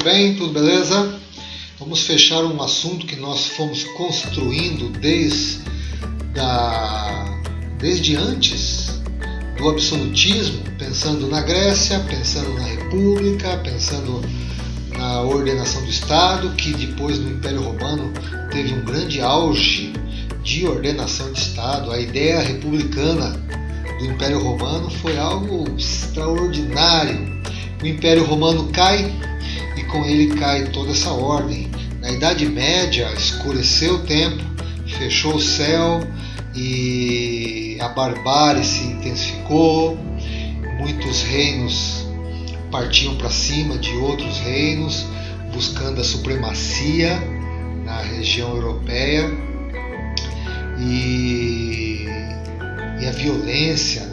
bem? Tudo beleza? Vamos fechar um assunto que nós fomos construindo desde antes do absolutismo, pensando na Grécia, pensando na República, pensando na ordenação do Estado, que depois no Império Romano teve um grande auge de ordenação de Estado. A ideia republicana do Império Romano foi algo extraordinário. O Império Romano cai e com ele cai toda essa ordem. Na Idade Média escureceu o tempo, fechou o céu e a barbárie se intensificou. Muitos reinos partiam para cima de outros reinos, buscando a supremacia na região europeia, e a violência,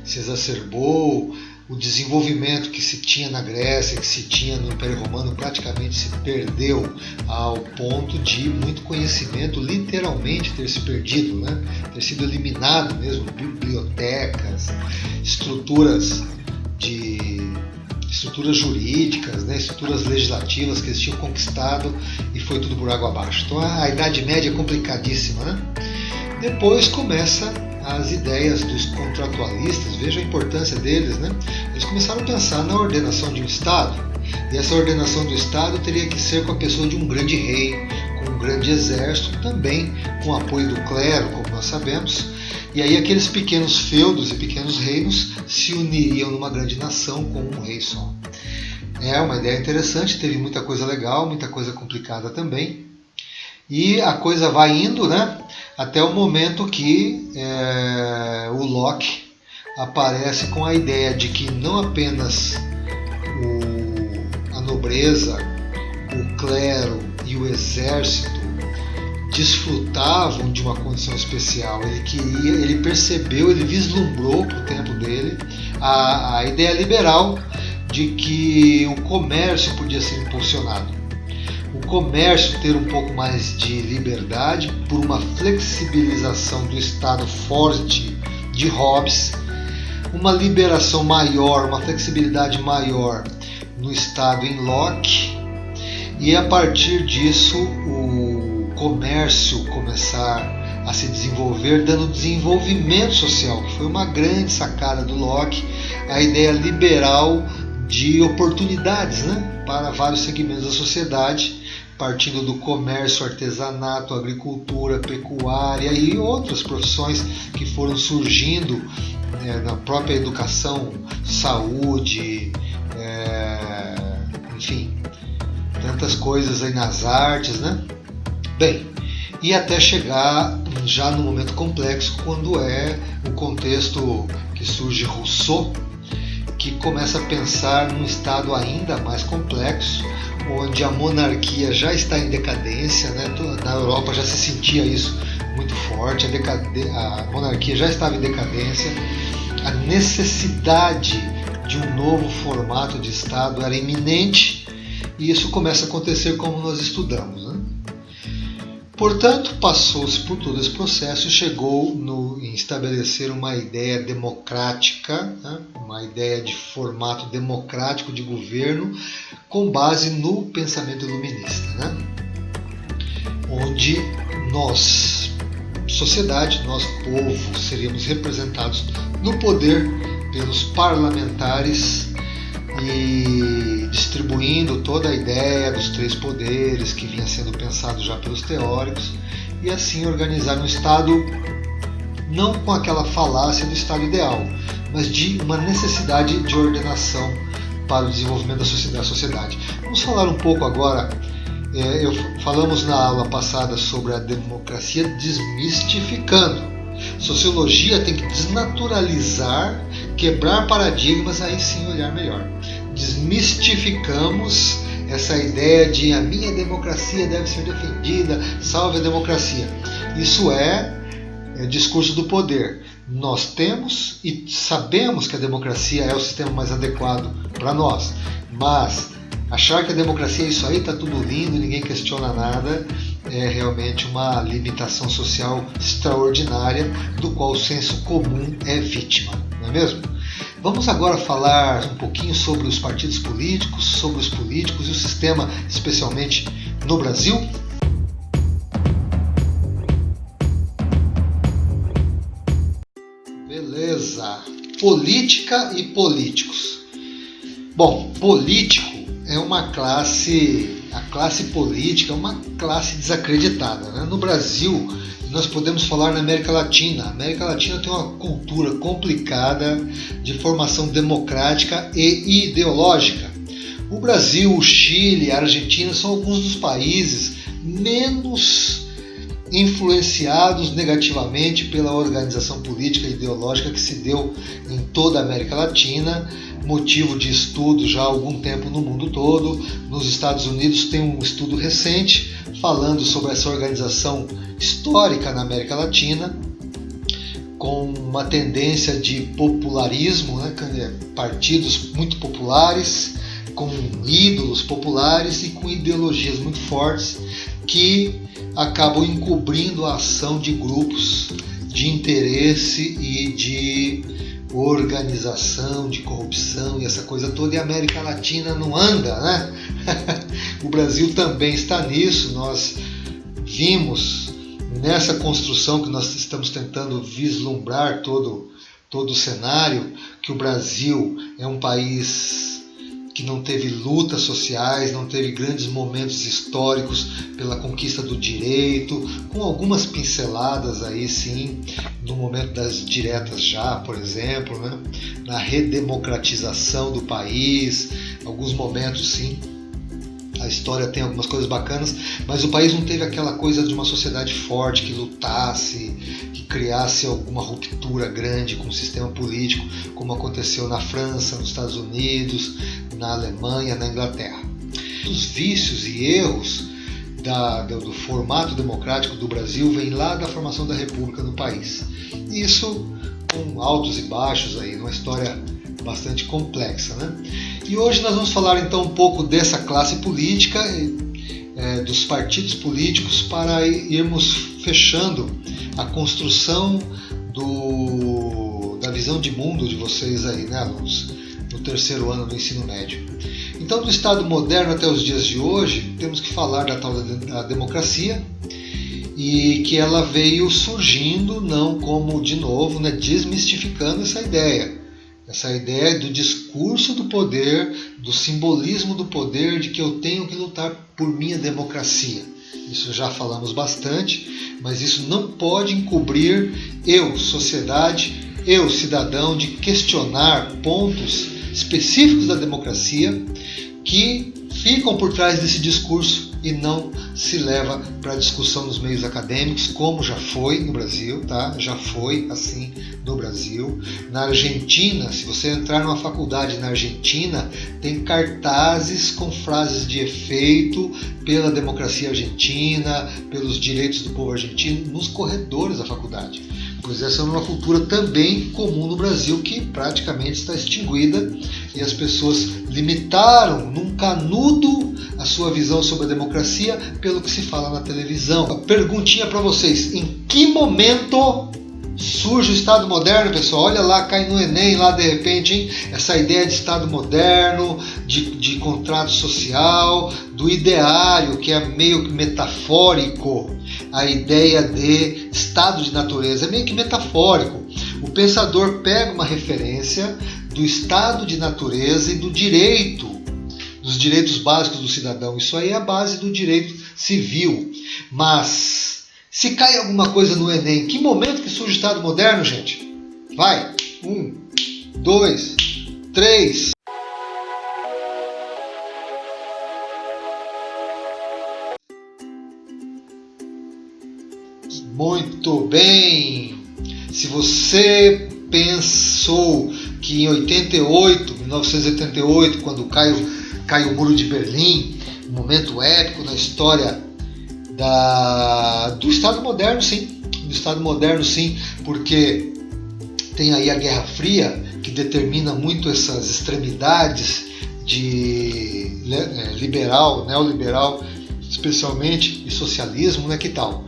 se exacerbou. O desenvolvimento que se tinha na Grécia, que se tinha no Império Romano, praticamente se perdeu, ao ponto de muito conhecimento literalmente ter se perdido, ter sido eliminado mesmo. Bibliotecas, estruturas jurídicas, estruturas legislativas que eles tinham conquistado, e foi tudo por água abaixo. Então a Idade Média é complicadíssima. Depois começa as ideias dos contratualistas. Veja a importância deles. Eles começaram a pensar na ordenação de um Estado, e essa ordenação do Estado teria que ser com a pessoa de um grande rei, com um grande exército, também com o apoio do clero, como nós sabemos. E aí aqueles pequenos feudos e pequenos reinos se uniriam numa grande nação com um rei só. É uma ideia interessante, teve muita coisa legal, muita coisa complicada também. E a coisa vai indo, até o momento que o Locke aparece com a ideia de que não apenas a nobreza, o clero e o exército desfrutavam de uma condição especial. Ele percebeu, ele vislumbrou para o tempo dele a ideia liberal de que o comércio podia ser impulsionado. O comércio ter um pouco mais de liberdade por uma flexibilização do Estado forte de Hobbes, uma liberação maior, uma flexibilidade maior no Estado em Locke, e a partir disso o comércio começar a se desenvolver, dando desenvolvimento social, que foi uma grande sacada do Locke, a ideia liberal de oportunidades para vários segmentos da sociedade, partindo do comércio, artesanato, agricultura, pecuária e outras profissões que foram surgindo na própria educação, saúde, enfim, tantas coisas aí nas artes, Bem, e até chegar já no momento complexo, quando é o contexto que surge Rousseau, que começa a pensar num Estado ainda mais complexo, onde a monarquia já está em decadência, Na Europa já se sentia isso muito forte, a monarquia já estava em decadência, a necessidade de um novo formato de Estado era iminente, e isso começa a acontecer como nós estudamos. Portanto, passou-se por todo esse processo e chegou em estabelecer uma ideia democrática, uma ideia de formato democrático de governo com base no pensamento iluminista, onde nós, sociedade, nós, povo, seríamos representados no poder pelos parlamentares e distribuindo toda a ideia dos três poderes que vinha sendo pensado já pelos teóricos, e assim organizar um Estado não com aquela falácia do Estado ideal, mas de uma necessidade de ordenação para o desenvolvimento da sociedade. Vamos falar um pouco agora, falamos na aula passada sobre a democracia desmistificando. Sociologia tem que desnaturalizar, quebrar paradigmas, aí sim olhar melhor. Desmistificamos essa ideia de a minha democracia deve ser defendida, salve a democracia. Isso é discurso do poder. Nós temos e sabemos que a democracia é o sistema mais adequado para nós, mas achar que a democracia é isso aí, está tudo lindo, ninguém questiona nada, é realmente uma limitação social extraordinária, do qual o senso comum é vítima, não é mesmo? Vamos agora falar um pouquinho sobre os partidos políticos, sobre os políticos e o sistema, especialmente no Brasil. Beleza. Política e políticos. Bom, político é uma classe, a classe política é uma classe desacreditada, né? No Brasil, nós podemos falar na América Latina. A América Latina tem uma cultura complicada de formação democrática e ideológica. O Brasil, o Chile, a Argentina são alguns dos países menos influenciados negativamente pela organização política e ideológica que se deu em toda a América Latina, motivo de estudo já há algum tempo no mundo todo. Nos Estados Unidos tem um estudo recente falando sobre essa organização histórica na América Latina, com uma tendência de popularismo, né? Partidos muito populares, com ídolos populares e com ideologias muito fortes que acabam encobrindo a ação de grupos de interesse e de organização, de corrupção e essa coisa toda. E a América Latina não anda, né? O Brasil também está nisso. Nós vimos nessa construção que nós estamos tentando vislumbrar todo o cenário, que o Brasil é um país que não teve lutas sociais, não teve grandes momentos históricos pela conquista do direito, com algumas pinceladas aí sim, no momento das diretas já, por exemplo, né? Na redemocratização do país, alguns momentos sim. A história tem algumas coisas bacanas, mas o país não teve aquela coisa de uma sociedade forte que lutasse, que criasse alguma ruptura grande com o sistema político, como aconteceu na França, nos Estados Unidos, na Alemanha, na Inglaterra. Os vícios e erros do formato democrático do Brasil vêm lá da formação da República no país. Isso com altos e baixos aí, numa história bastante complexa, né? E hoje nós vamos falar então um pouco dessa classe política, dos partidos políticos, para irmos fechando a construção da visão de mundo de vocês aí, né, alunos, no terceiro ano do ensino médio. Então, do Estado moderno até os dias de hoje, temos que falar da tal da democracia, e que ela veio surgindo não como, de novo, né, desmistificando essa ideia do discurso do poder, do simbolismo do poder, de que eu tenho que lutar por minha democracia. Isso já falamos bastante, mas isso não pode encobrir eu, sociedade, eu, cidadão, de questionar pontos específicos da democracia que ficam por trás desse discurso e não se leva para discussão nos meios acadêmicos, como já foi no Brasil, tá? Já foi assim no Brasil. Na Argentina, se você entrar numa faculdade na Argentina, tem cartazes com frases de efeito pela democracia argentina, pelos direitos do povo argentino, nos corredores da faculdade. Pois essa é uma cultura também comum no Brasil, que praticamente está extinguida, e as pessoas limitaram num canudo a sua visão sobre a democracia pelo que se fala na televisão. Perguntinha para vocês: em que momento surge o Estado moderno, pessoal? Olha lá, cai no Enem lá de repente, hein? Essa ideia de Estado moderno, de contrato social, do ideário, que é meio que metafórico. A ideia de estado de natureza é meio que metafórico. O pensador pega uma referência do estado de natureza e do direito, dos direitos básicos do cidadão. Isso aí é a base do direito civil. Mas se cai alguma coisa no Enem, que momento que surge o Estado moderno, gente? Vai! 1, 2, 3... Muito bem! Se você pensou que em 1988, quando cai o Muro de Berlim, um momento épico na história do Estado moderno, sim. Do Estado moderno, sim, porque tem aí a Guerra Fria, que determina muito essas extremidades de neoliberal, especialmente, e socialismo, né? Que tal?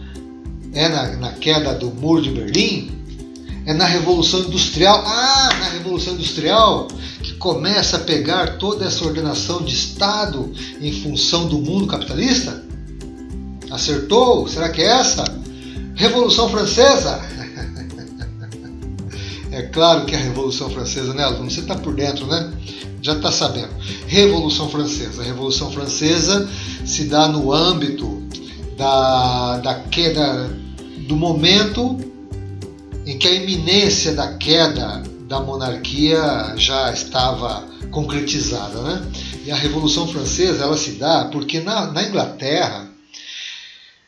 Na queda do Muro de Berlim, É na Revolução Industrial. Na Revolução Industrial que começa a pegar toda essa ordenação de Estado em função do mundo capitalista? Acertou? Será que é essa? Revolução Francesa? É claro que é a Revolução Francesa, né, aluno? Você está por dentro, né? Já está sabendo. Revolução Francesa. A Revolução Francesa se dá no âmbito da queda, do momento em que a iminência da queda da monarquia já estava concretizada, né? E a Revolução Francesa ela se dá porque na Inglaterra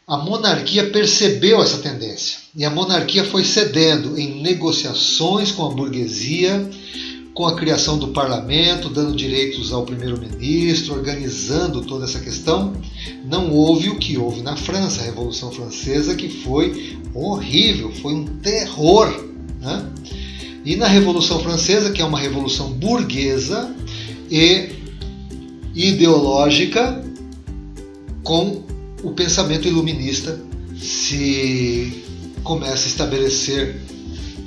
a monarquia percebeu essa tendência e a monarquia foi cedendo em negociações com a burguesia, com a criação do parlamento, dando direitos ao primeiro-ministro, organizando toda essa questão. Não houve o que houve na França, a Revolução Francesa, que foi horrível, foi um terror, né? E na Revolução Francesa, que é uma revolução burguesa e ideológica, com o pensamento iluminista se começa a estabelecer.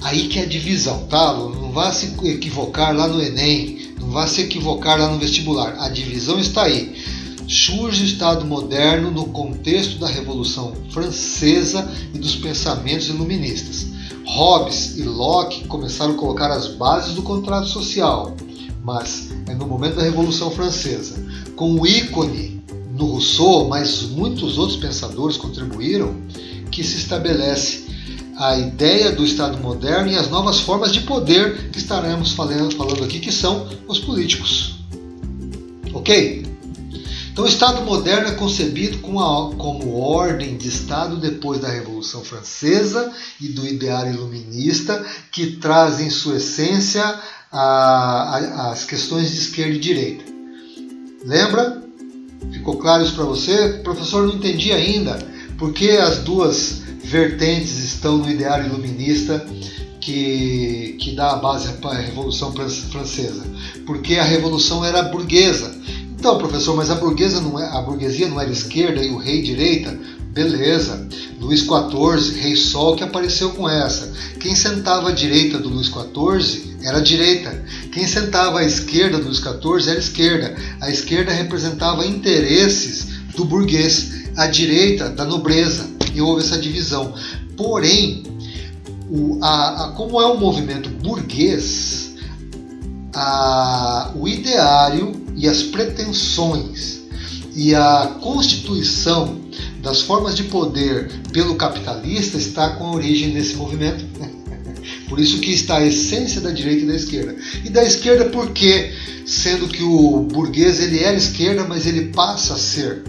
Aí que é a divisão, tá? Não vá se equivocar lá no Enem, não vá se equivocar lá no vestibular. A divisão está aí. Surge o Estado moderno no contexto da Revolução Francesa e dos pensamentos iluministas. Hobbes e Locke começaram a colocar as bases do contrato social, mas é no momento da Revolução Francesa, com o ícone no Rousseau, mas muitos outros pensadores contribuíram, que se estabelece a ideia do Estado moderno e as novas formas de poder que estaremos falando aqui, que são os políticos. Ok? Então o Estado moderno é concebido como ordem de Estado depois da Revolução Francesa e do ideário iluminista, que traz em sua essência as questões de esquerda e direita. Lembra? Ficou claro isso para você? Professor, não entendi ainda por que as duas vertentes estão no ideário iluminista que dá a base à Revolução Francesa. Porque a Revolução era burguesa. Então, professor, mas a burguesia não era esquerda e o rei direita? Beleza. Luís XIV, rei Sol, que apareceu com essa. Quem sentava à direita do Luís XIV era a direita. Quem sentava à esquerda do Luís XIV era a esquerda. A esquerda representava interesses do burguês, a direita da nobreza. E houve essa divisão. Porém, como é um movimento burguês, o ideário e as pretensões e a constituição das formas de poder pelo capitalista está com a origem nesse movimento. Por isso que está a essência da direita e da esquerda. E da esquerda por quê? Sendo que o burguês ele era esquerda, mas ele passa a ser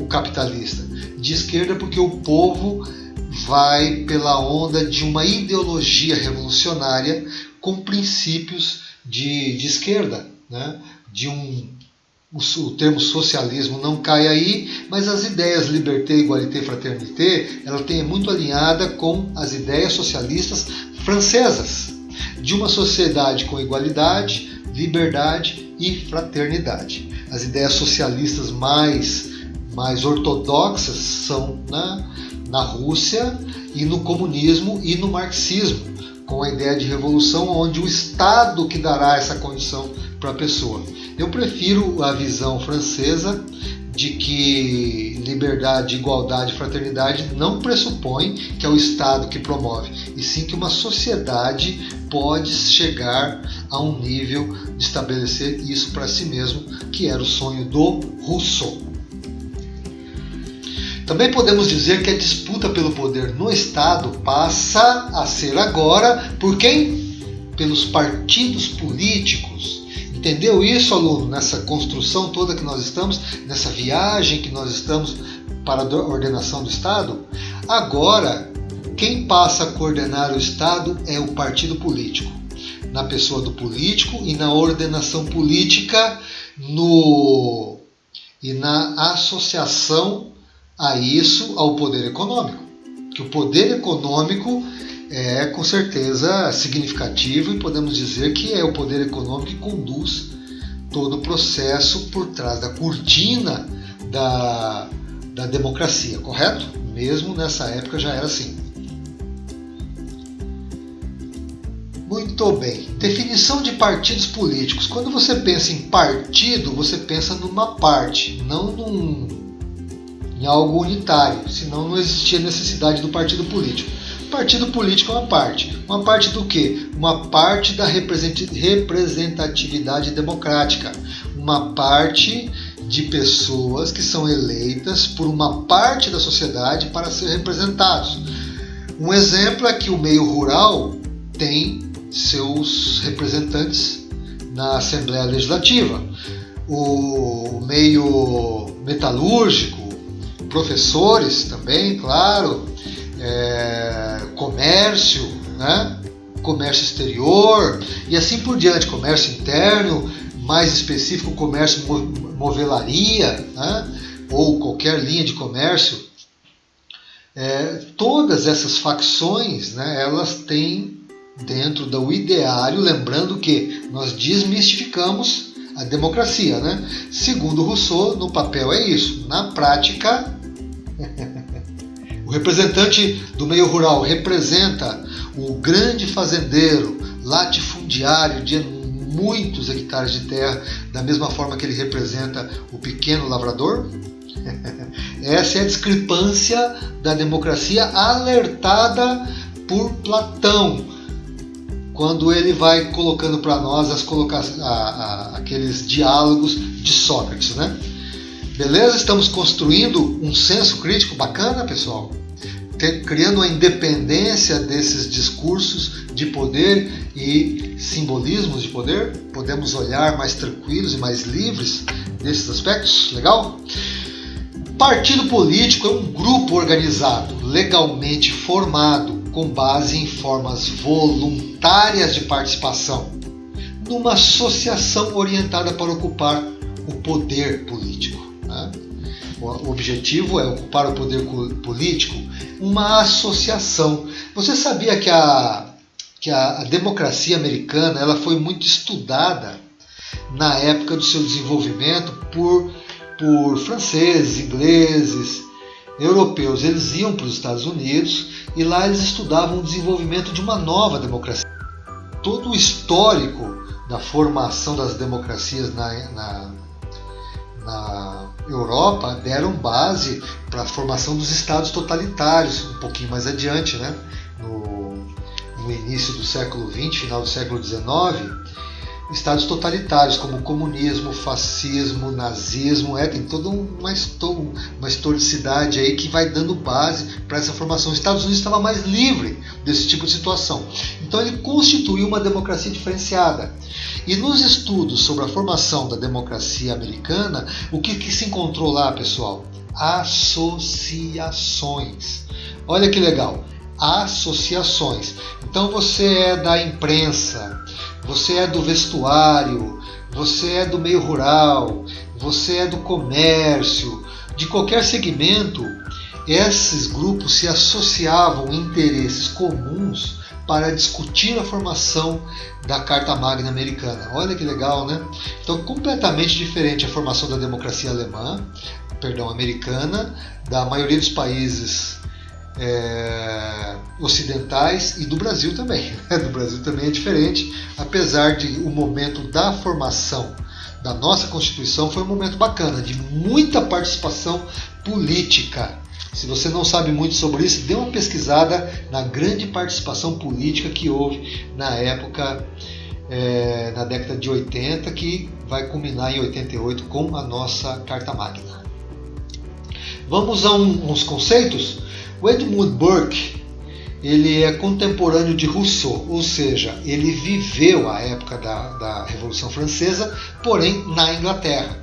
o capitalista. De esquerda porque o povo vai pela onda de uma ideologia revolucionária com princípios de esquerda, né? O termo socialismo não cai aí, mas as ideias liberté, égalité, fraternité, ela tem muito alinhada com as ideias socialistas francesas, de uma sociedade com igualdade, liberdade e fraternidade. As ideias socialistas mais ortodoxas são na Rússia e no comunismo e no marxismo, com a ideia de revolução, onde o Estado que dará essa condição para a pessoa. Eu prefiro a visão francesa de que liberdade, igualdade e fraternidade não pressupõe que é o Estado que promove, e sim que uma sociedade pode chegar a um nível de estabelecer isso para si mesmo, que era o sonho do Rousseau. Também podemos dizer que a disputa pelo poder no Estado passa a ser agora por quem? Pelos partidos políticos. Entendeu isso, aluno? Nessa construção toda que nós estamos, nessa viagem que nós estamos para a ordenação do Estado? Agora, quem passa a coordenar o Estado é o partido político. Na pessoa do político e na ordenação política e na associação a isso ao poder econômico. Que o poder econômico é com certeza significativo e podemos dizer que é o poder econômico que conduz todo o processo por trás da cortina da democracia, correto? Mesmo nessa época já era assim. Muito bem. Definição de partidos políticos. Quando você pensa em partido, você pensa numa parte, não em algo unitário, senão não existia necessidade do partido político. Partido político é uma parte. Uma parte do quê? Uma parte da representatividade democrática. Uma parte de pessoas que são eleitas por uma parte da sociedade para ser representados. Um exemplo é que o meio rural tem seus representantes na Assembleia Legislativa. O meio metalúrgico, professores também, claro, comércio, né? Comércio exterior e assim por diante, comércio interno, mais específico, comércio movelaria, né? Ou qualquer linha de comércio. Todas essas facções, né, elas têm dentro do ideário, lembrando que nós desmistificamos a democracia, né? Segundo Rousseau, no papel é isso, na prática o representante do meio rural representa o grande fazendeiro latifundiário de muitos hectares de terra, da mesma forma que ele representa o pequeno lavrador. Essa é a discrepância da democracia alertada por Platão, quando ele vai colocando para nós aqueles diálogos de Sócrates, né? Beleza? Estamos construindo um senso crítico bacana, pessoal? Criando a independência desses discursos de poder e simbolismos de poder. Podemos olhar mais tranquilos e mais livres desses aspectos. Legal? Partido político é um grupo organizado, legalmente formado, com base em formas voluntárias de participação, numa associação orientada para ocupar o poder político. Né? O objetivo é ocupar o poder político, uma associação. Você sabia que a democracia americana ela foi muito estudada na época do seu desenvolvimento por franceses, ingleses, europeus. Eles iam para os Estados Unidos e lá eles estudavam o desenvolvimento de uma nova democracia. Todo o histórico da formação das democracias na Europa deram base para a formação dos estados totalitários, um pouquinho mais adiante, né? No início do século XX, final do século XIX, estados totalitários como comunismo, fascismo, nazismo, tem toda uma historicidade aí que vai dando base para essa formação. Os Estados Unidos estava mais livre desse tipo de situação. Então ele constituiu uma democracia diferenciada. E nos estudos sobre a formação da democracia americana, o que se encontrou lá, pessoal? Associações. Olha que legal. Associações. Então você é da imprensa, você é do vestuário, você é do meio rural, você é do comércio, de qualquer segmento, esses grupos se associavam em interesses comuns para discutir a formação da Carta Magna Americana. Olha que legal, né? Então, completamente diferente a formação da democracia americana, da maioria dos países ocidentais e do Brasil também. Do Brasil também é diferente, apesar de o momento da formação da nossa Constituição foi um momento bacana, de muita participação política. Se você não sabe muito sobre isso, dê uma pesquisada na grande participação política que houve na época, na década de 80, que vai culminar em 88 com a nossa Carta Magna. Vamos a uns conceitos? O Edmund Burke, ele é contemporâneo de Rousseau, ou seja, ele viveu a época da Revolução Francesa, porém na Inglaterra.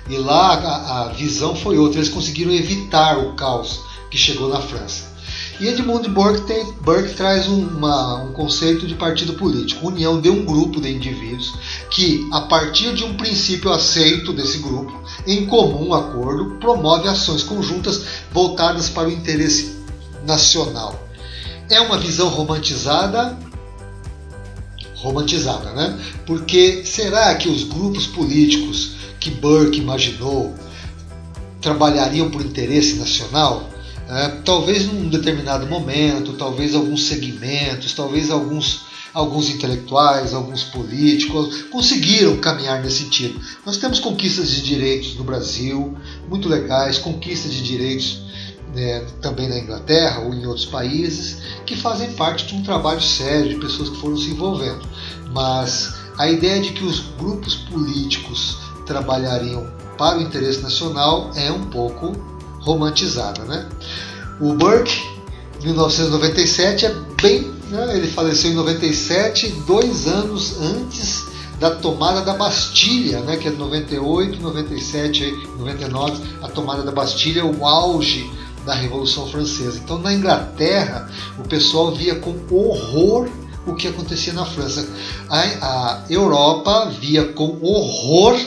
E lá a visão foi outra, eles conseguiram evitar o caos que chegou na França. E Edmund Burke traz um conceito de partido político, união de um grupo de indivíduos que, a partir de um princípio aceito desse grupo, em comum acordo, promove ações conjuntas voltadas para o interesse nacional. É uma visão romantizada, né? Porque será que os grupos políticos que Burke imaginou trabalhariam por interesse nacional? Talvez num determinado momento, talvez alguns segmentos, talvez alguns Alguns intelectuais, alguns políticos conseguiram caminhar nesse sentido. Nós temos conquistas de direitos no Brasil, muito legais, conquistas de direitos também na Inglaterra ou em outros países, que fazem parte de um trabalho sério de pessoas que foram se envolvendo. Mas a ideia de que os grupos políticos trabalhariam para o interesse nacional é um pouco romantizada, né? O Burke, 1997, é bem... ele faleceu em 97, 2 anos antes da tomada da Bastilha, que é 98, 97, 99, a tomada da Bastilha, o auge da Revolução Francesa. Então, na Inglaterra, o pessoal via com horror o que acontecia na França. A Europa via com horror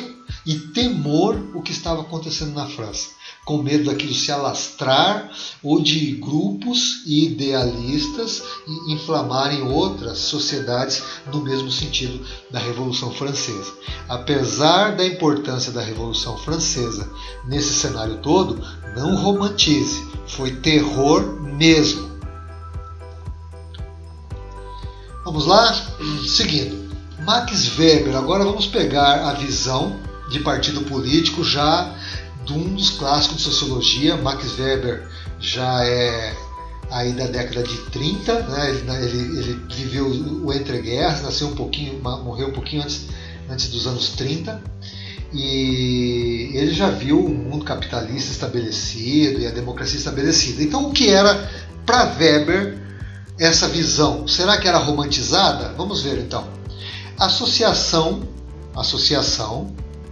e temor o que estava acontecendo na França, com medo daquilo se alastrar ou de grupos idealistas inflamarem outras sociedades no mesmo sentido da Revolução Francesa. Apesar da importância da Revolução Francesa nesse cenário todo, não romantize, foi terror mesmo. Vamos lá? Seguindo. Max Weber, agora vamos pegar a visão de partido político já de um dos clássicos de sociologia. Max Weber já é aí da década de 30, ele viveu o entreguerras, morreu um pouquinho antes dos anos 30, e ele já viu o mundo capitalista estabelecido e a democracia estabelecida. Então, o que era para Weber essa visão? Será que era romantizada? Vamos ver então. Associação,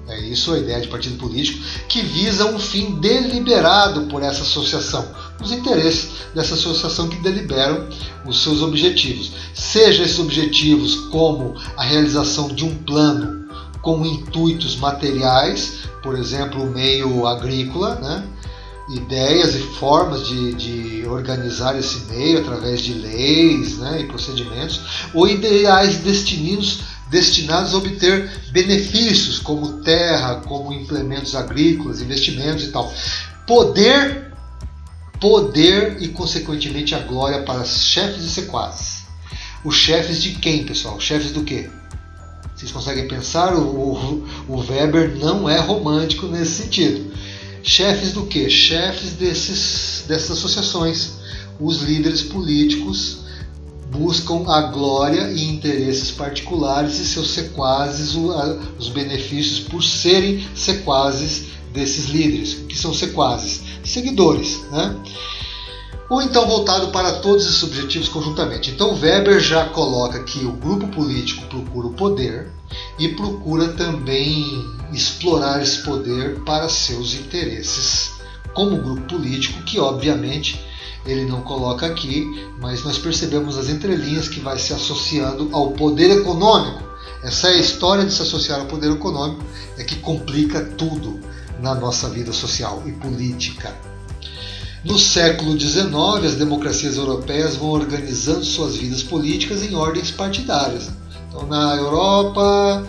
é isso a ideia de partido político, que visa um fim deliberado por essa associação, os interesses dessa associação que deliberam os seus objetivos. Seja esses objetivos como a realização de um plano com intuitos materiais, por exemplo, o meio agrícola, ideias e formas de organizar esse meio através de leis e procedimentos, ou ideais destinados a obter benefícios, como terra, como implementos agrícolas, investimentos e tal. Poder e, consequentemente, a glória para chefes e sequazes. Os chefes de quem, pessoal? Chefes do quê? Vocês conseguem pensar? O Weber não é romântico nesse sentido. Chefes do quê? Chefes dessas associações. Os líderes políticos buscam a glória e interesses particulares e seus sequazes, os benefícios por serem sequazes desses líderes. O que são sequazes? Seguidores, Ou então voltado para todos esses objetivos conjuntamente. Então Weber já coloca que o grupo político procura o poder e procura também explorar esse poder para seus interesses como grupo político, que obviamente ele não coloca aqui, mas nós percebemos as entrelinhas que vai se associando ao poder econômico. Essa é a história de se associar ao poder econômico, é que complica tudo na nossa vida social e política. No século XIX, as democracias europeias vão organizando suas vidas políticas em ordens partidárias. Então, na Europa,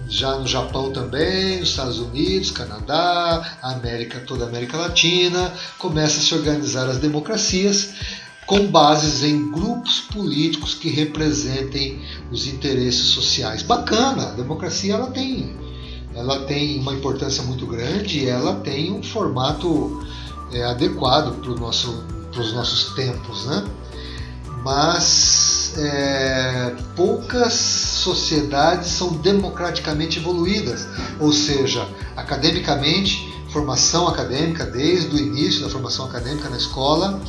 já no Japão também, nos Estados Unidos, Canadá, toda a América Latina, começa a se organizar as democracias com bases em grupos políticos que representem os interesses sociais. Bacana, a democracia ela tem uma importância muito grande e ela tem um formato adequado para os nossos tempos, Mas poucas sociedades são democraticamente evoluídas, ou seja, academicamente, formação acadêmica desde o início da formação acadêmica na escola,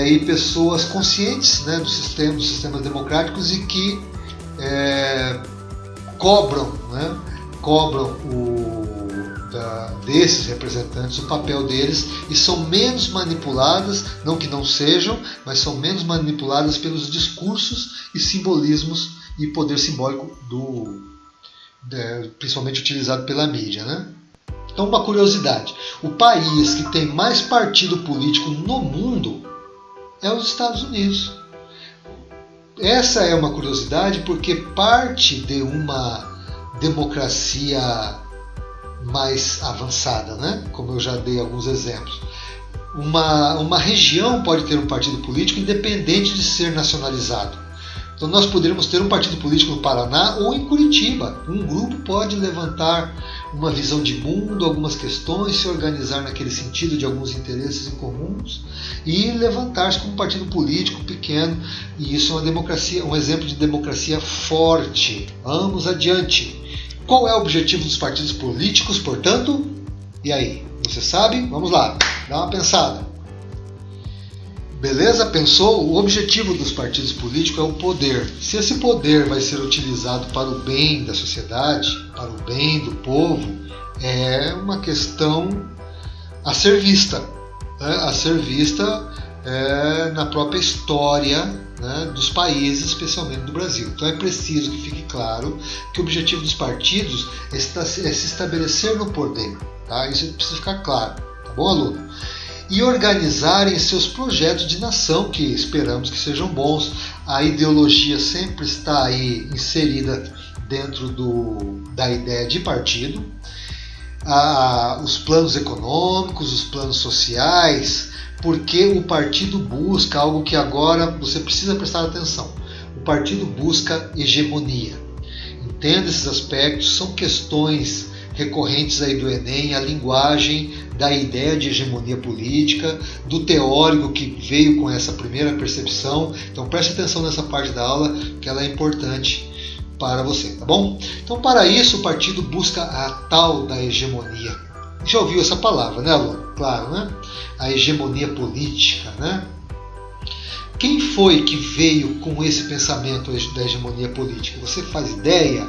e pessoas conscientes dos sistemas democráticos e que cobram desses representantes o papel deles e são menos manipuladas, não que não sejam, mas são menos manipuladas pelos discursos e simbolismos e poder simbólico principalmente utilizado pela mídia, Então, uma curiosidade: o país que tem mais partido político no mundo é os Estados Unidos. Essa é uma curiosidade porque parte de uma democracia mais avançada, Como eu já dei alguns exemplos. Uma região pode ter um partido político independente de ser nacionalizado. Então nós poderíamos ter um partido político no Paraná ou em Curitiba. Um grupo pode levantar uma visão de mundo, algumas questões, se organizar naquele sentido de alguns interesses em comuns e levantar-se como um partido político pequeno. E isso é uma democracia, um exemplo de democracia forte. Vamos adiante. Qual é o objetivo dos partidos políticos, portanto? E aí? Você sabe? Vamos lá, dá uma pensada. Beleza? Pensou? O objetivo dos partidos políticos é o poder. Se esse poder vai ser utilizado para o bem da sociedade, para o bem do povo, é uma questão a ser vista. A ser vista na própria história, né, dos países, especialmente do Brasil. Então é preciso que fique claro que o objetivo dos partidos é se estabelecer no poder. Tá? Isso precisa ficar claro. Tá bom, aluno? E organizarem seus projetos de nação, que esperamos que sejam bons. A ideologia sempre está aí inserida dentro da ideia de partido. Os planos econômicos, os planos sociais, porque o partido busca algo que agora você precisa prestar atenção. O partido busca hegemonia. Entenda esses aspectos, são questões recorrentes aí do Enem, a linguagem da ideia de hegemonia política, do teórico que veio com essa primeira percepção. Então preste atenção nessa parte da aula, que ela é importante para você, tá bom? Então para isso o partido busca a tal da hegemonia. Já ouviu essa palavra, né, aluno? Claro, né? A hegemonia política, né? Quem foi que veio com esse pensamento da hegemonia política? Você faz ideia?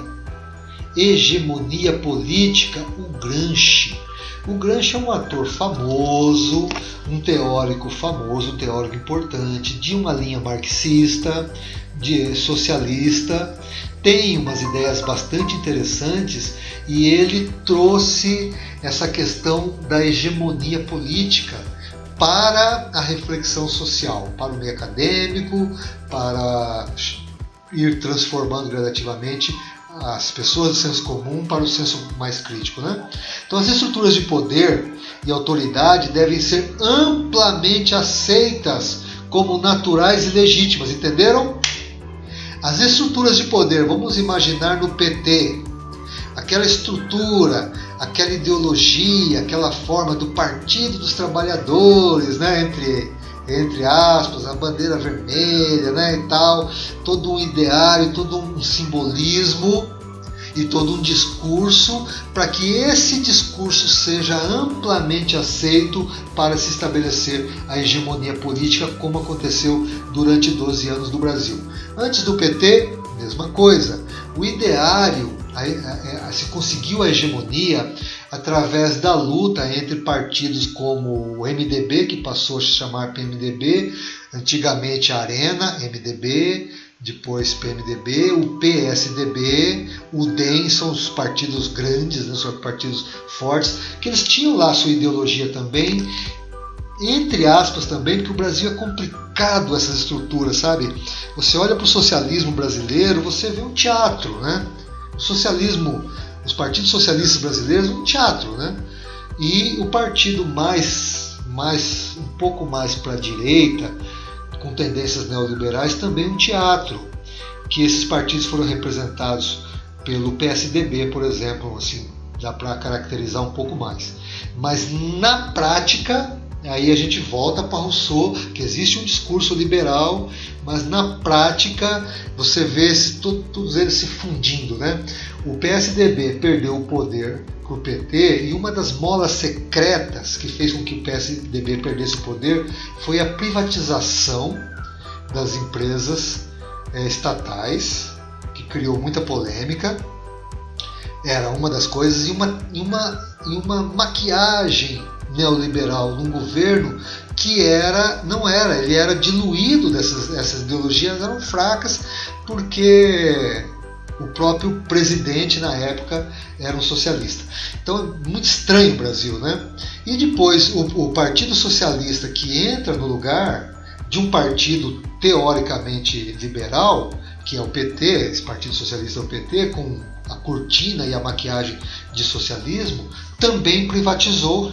Hegemonia política, o Gramsci. O Gramsci é um ator famoso, um teórico famoso, um teórico importante, de uma linha marxista, de socialista, tem umas ideias bastante interessantes e ele trouxe essa questão da hegemonia política para a reflexão social, para o meio acadêmico, para ir transformando gradativamente as pessoas do senso comum para o senso mais crítico, né? Então as estruturas de poder e autoridade devem ser amplamente aceitas como naturais e legítimas, entenderam? As estruturas de poder, vamos imaginar no PT, aquela estrutura, aquela ideologia, aquela forma do Partido dos Trabalhadores, né? Entre aspas, a bandeira vermelha, né, e tal, todo um ideário, todo um simbolismo e todo um discurso para que esse discurso seja amplamente aceito para se estabelecer a hegemonia política, como aconteceu durante 12 anos no Brasil. Antes do PT, mesma coisa. O ideário, se conseguiu a hegemonia através da luta entre partidos como o MDB, que passou a se chamar PMDB, antigamente Arena, MDB, depois PMDB, o PSDB, o DEM, são os partidos grandes, né, são partidos fortes, que eles tinham lá a sua ideologia também, entre aspas também, porque o Brasil é complicado essas estruturas, sabe? Você olha para o socialismo brasileiro, você vê um teatro, né? O socialismo, os partidos socialistas brasileiros, um teatro, né? E o partido um pouco mais para a direita, com tendências neoliberais, também um teatro, que esses partidos foram representados pelo PSDB, por exemplo, assim, dá para caracterizar um pouco mais. Mas na prática, aí a gente volta para Rousseau, que existe um discurso liberal, mas na prática você vê todos eles se fundindo, né? O PSDB perdeu o poder para o PT e uma das molas secretas que fez com que o PSDB perdesse o poder foi a privatização das empresas estatais, que criou muita polêmica. Era uma das coisas, e uma maquiagem neoliberal num governo que ele era diluído essas ideologias, eram fracas porque o próprio presidente na época era um socialista. Então é muito estranho o Brasil, né? E depois o Partido Socialista, que entra no lugar de um partido teoricamente liberal, que é o PT, esse Partido Socialista é o PT, com a cortina e a maquiagem de socialismo, também privatizou.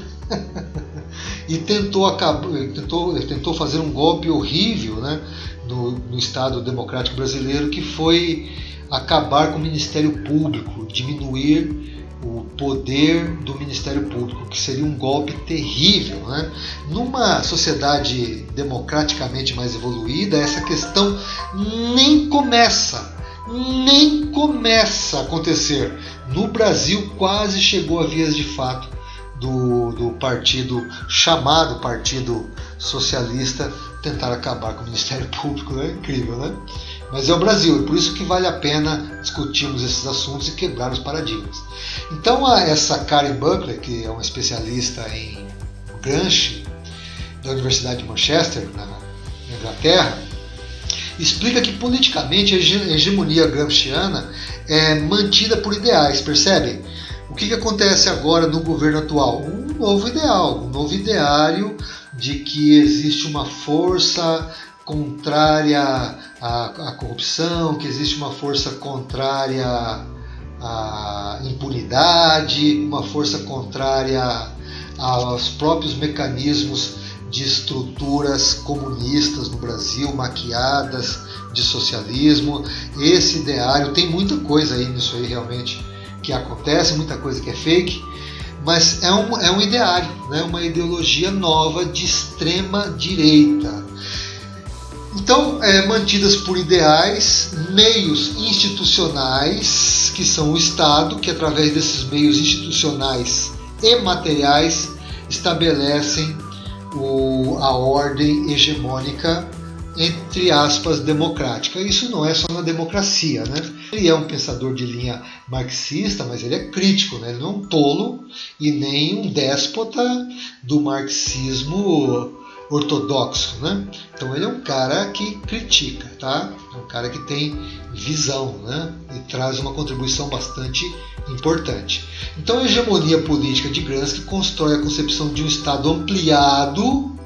e tentou fazer um golpe horrível, né, no Estado Democrático Brasileiro, que foi acabar com o Ministério Público, diminuir o poder do Ministério Público, que seria um golpe terrível, né? Numa sociedade democraticamente mais evoluída, essa questão nem começa a acontecer. No Brasil quase chegou a vias de fato do partido chamado Partido Socialista tentar acabar com o Ministério Público, né? Incrível, né? Mas é o Brasil, e por isso que vale a pena discutirmos esses assuntos e quebrar os paradigmas. Então essa Karen Buckley, que é uma especialista em Gramsci, da Universidade de Manchester, na Inglaterra, explica que politicamente a hegemonia gramsciana é mantida por ideais, percebem? O que acontece agora no governo atual? Um novo ideário de que existe uma força contrária à corrupção, que existe uma força contrária à impunidade, uma força contrária aos próprios mecanismos de estruturas comunistas no Brasil, maquiadas de socialismo. Esse ideário, tem muita coisa aí nisso aí realmente que acontece, muita coisa que é fake, mas é um ideário, né? Uma ideologia nova de extrema direita. Então, mantidas por ideais, meios institucionais, que são o Estado, que através desses meios institucionais e materiais estabelecem a ordem hegemônica, entre aspas, democrática. Isso não é só na democracia, né? Ele é um pensador de linha marxista, mas ele é crítico, né? Ele não é um tolo e nem um déspota do marxismo ortodoxo, né? Então ele é um cara que critica, tá? É um cara que tem visão, né? E traz uma contribuição bastante importante. Então a hegemonia política de Gramsci constrói a concepção de um Estado ampliado,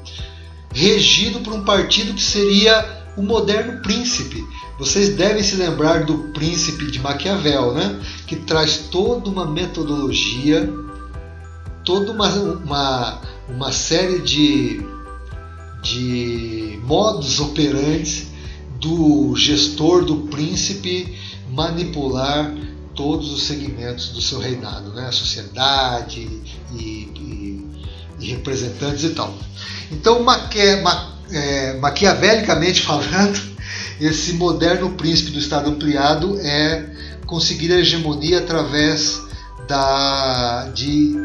regido por um partido que seria o moderno príncipe. Vocês devem se lembrar do Príncipe de Maquiavel, né? Que traz toda uma metodologia, toda uma série de modus operandi do gestor, do príncipe, manipular todos os segmentos do seu reinado, né? A sociedade e representantes e tal. Então, maquiavelicamente falando, esse moderno príncipe do Estado ampliado é conseguir a hegemonia através de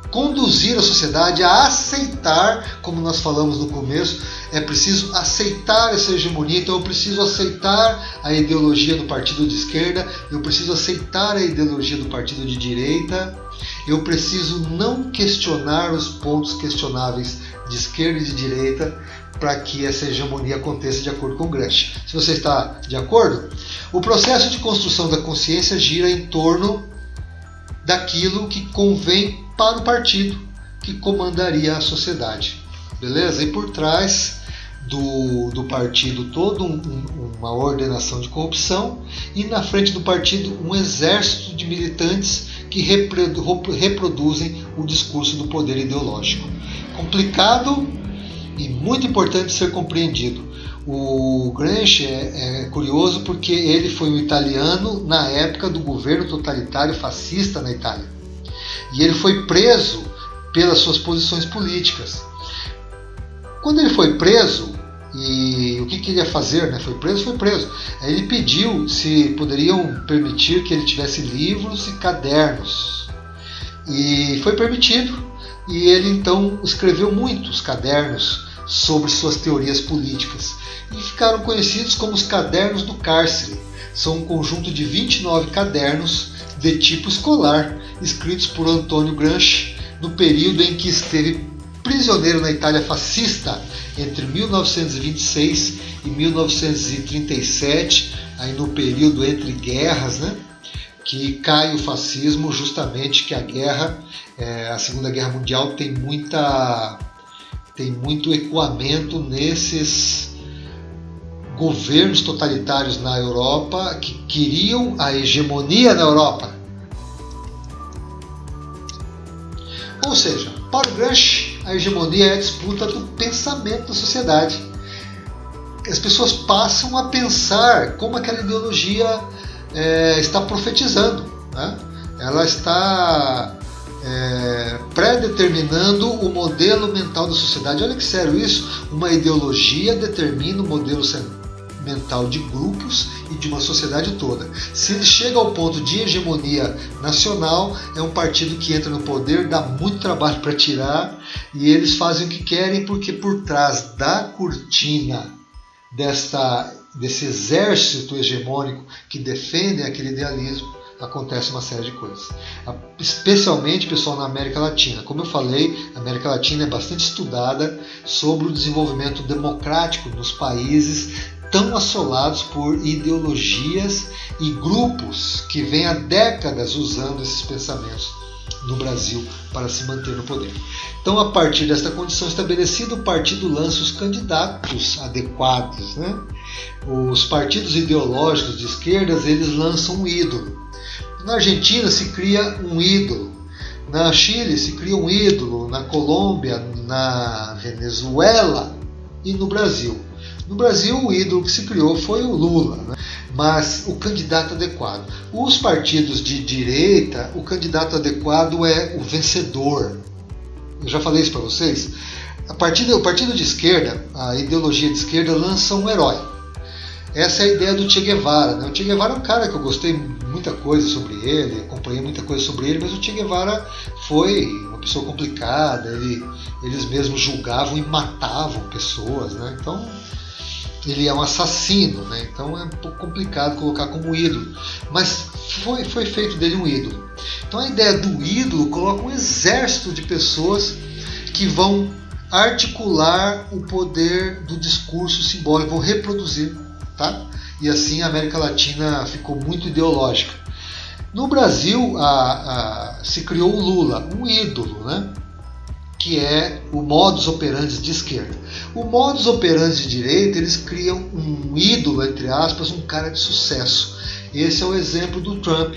conduzir a sociedade a aceitar, como nós falamos no começo, é preciso aceitar essa hegemonia. Então eu preciso aceitar a ideologia do partido de esquerda, eu preciso aceitar a ideologia do partido de direita, eu preciso não questionar os pontos questionáveis de esquerda e de direita para que essa hegemonia aconteça de acordo com Gramsci. Se você está de acordo, o processo de construção da consciência gira em torno daquilo que convém para o partido que comandaria a sociedade. Beleza? E por trás do partido toda uma ordenação de corrupção, e na frente do partido um exército de militantes que reproduzem o discurso do poder ideológico. Complicado e muito importante ser compreendido. O Gramsci é curioso porque ele foi um italiano na época do governo totalitário fascista na Itália. E ele foi preso pelas suas posições políticas. Quando ele foi preso, e o que ele ia fazer, né? Foi preso. Aí ele pediu se poderiam permitir que ele tivesse livros e cadernos. E foi permitido. E ele então escreveu muitos cadernos sobre suas teorias políticas. E ficaram conhecidos como os Cadernos do Cárcere. São um conjunto de 29 cadernos de tipo escolar, escritos por Antônio Gramsci no período em que esteve prisioneiro na Itália fascista, entre 1926 e 1937, aí no período entre guerras, né, que cai o fascismo, justamente que a Segunda Guerra Mundial tem muito ecoamento nesses governos totalitários na Europa que queriam a hegemonia na Europa. Ou seja, para o Gramsci, A hegemonia é a disputa do pensamento da sociedade. As pessoas passam a pensar como aquela ideologia está profetizando, né? Ela está pré-determinando o modelo mental da sociedade. Olha que sério isso, uma ideologia determina o modelo mental de grupos e de uma sociedade toda. Se ele chega ao ponto de hegemonia nacional, é um partido que entra no poder, dá muito trabalho para tirar, e eles fazem o que querem, porque por trás da cortina desse exército hegemônico que defendem aquele idealismo, acontece uma série de coisas. Especialmente, pessoal, na América Latina. Como eu falei, a América Latina é bastante estudada sobre o desenvolvimento democrático nos países tão assolados por ideologias e grupos que vêm há décadas usando esses pensamentos no Brasil para se manter no poder. Então, a partir desta condição estabelecida, o partido lança os candidatos adequados, né? Os partidos ideológicos de esquerdas, eles lançam um ídolo. Na Argentina se cria um ídolo, na Chile se cria um ídolo, na Colômbia, na Venezuela e no Brasil. No Brasil, o ídolo que se criou foi o Lula, né? Mas o candidato adequado. Os partidos de direita, o candidato adequado é o vencedor. Eu já falei isso para vocês. O partido de esquerda, a ideologia de esquerda, lança um herói. Essa é a ideia do Che Guevara, né? O Che Guevara é um cara que eu gostei muita coisa sobre ele, acompanhei muita coisa sobre ele, mas o Che Guevara foi uma pessoa complicada, eles mesmos julgavam e matavam pessoas, né? Então, ele é um assassino, né? Então é um pouco complicado colocar como ídolo, mas foi feito dele um ídolo. Então a ideia do ídolo coloca um exército de pessoas que vão articular o poder do discurso simbólico, vão reproduzir, tá? E assim a América Latina ficou muito ideológica. No Brasil se criou o Lula, um ídolo, né? Que é o modus operandi de esquerda. O modus operandi de direita, eles criam um ídolo, entre aspas, um cara de sucesso. Esse é o exemplo do Trump.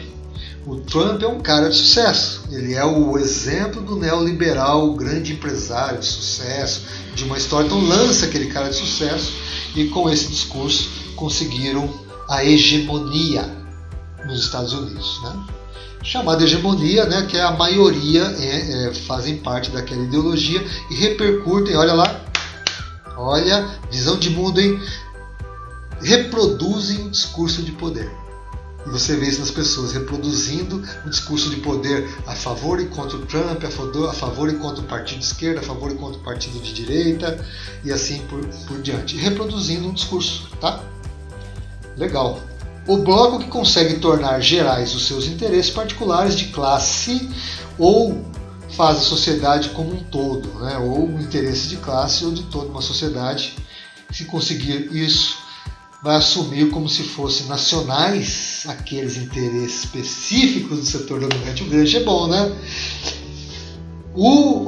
O Trump é um cara de sucesso. Ele é o exemplo do neoliberal, o grande empresário de sucesso, de uma história. Então lança aquele cara de sucesso e com esse discurso conseguiram a hegemonia nos Estados Unidos, né? Chamada hegemonia, né, que é a maioria fazem parte daquela ideologia e repercutem, olha lá, olha, visão de mundo, hein? Reproduzem o discurso de poder. E você vê isso nas pessoas, reproduzindo o discurso de poder a favor e contra o Trump, a favor e contra o partido de esquerda, a favor e contra o partido de direita, e assim por diante. Reproduzindo um discurso, tá? Legal. O bloco que consegue tornar gerais os seus interesses particulares de classe ou faz a sociedade como um todo, né? Ou um interesse de classe ou de toda uma sociedade. Se conseguir isso, vai assumir como se fossem nacionais aqueles interesses específicos do setor dominante. O grande é bom, né?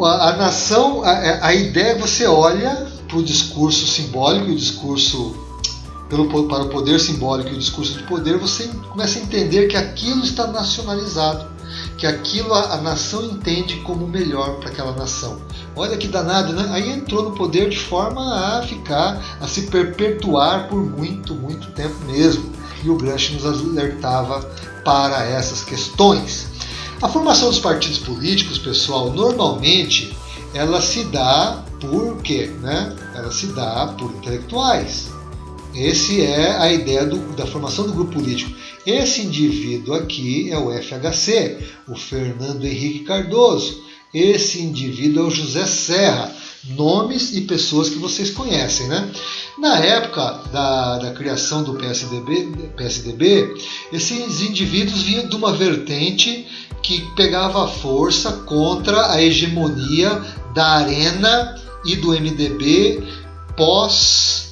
A nação, a ideia é que você olha para o discurso simbólico e o discurso para o poder simbólico e o discurso de poder, você começa a entender que aquilo está nacionalizado, que aquilo a nação entende como melhor para aquela nação. Olha que danado, né? Aí entrou no poder de forma a se perpetuar por muito, muito tempo mesmo. E o Gramsci nos alertava para essas questões. A formação dos partidos políticos, pessoal, normalmente ela se dá por quê? Né? Ela se dá por intelectuais. Essa é a ideia da formação do grupo político. Esse indivíduo aqui é o FHC, o Fernando Henrique Cardoso. Esse indivíduo é o José Serra. Nomes e pessoas que vocês conhecem, né? Na época da criação do PSDB, esses indivíduos vinham de uma vertente que pegava força contra a hegemonia da Arena e do MDB pós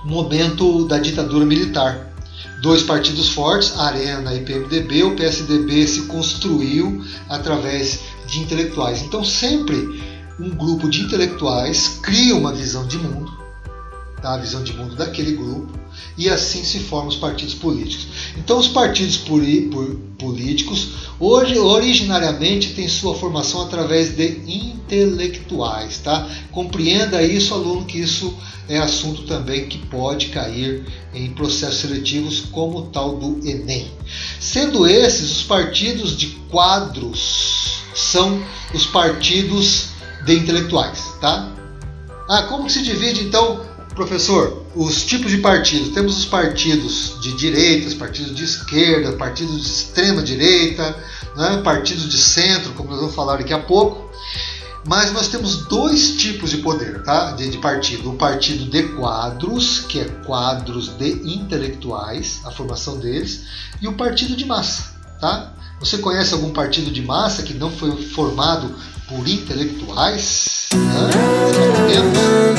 momento da ditadura militar. Dois partidos fortes, Arena e PMDB, o PSDB se construiu através de intelectuais. Então sempre um grupo de intelectuais cria uma visão de mundo, tá? A visão de mundo daquele grupo, e assim se formam os partidos políticos. Então os partidos políticos originariamente têm sua formação através de intelectuais, tá? Compreenda isso, aluno, que isso é assunto também que pode cair em processos seletivos como o tal do Enem. Sendo esses, os partidos de quadros são os partidos de intelectuais, tá? Como se divide então, professor, os tipos de partidos? Temos os partidos de direita, os partidos de esquerda, partidos de extrema direita, né? Partidos de centro, como nós vamos falar daqui a pouco. Mas nós temos dois tipos de poder, tá? de partido. O partido de quadros, que é quadros de intelectuais, a formação deles, e o partido de massa, tá? Você conhece algum partido de massa que não foi formado por intelectuais? Nós temos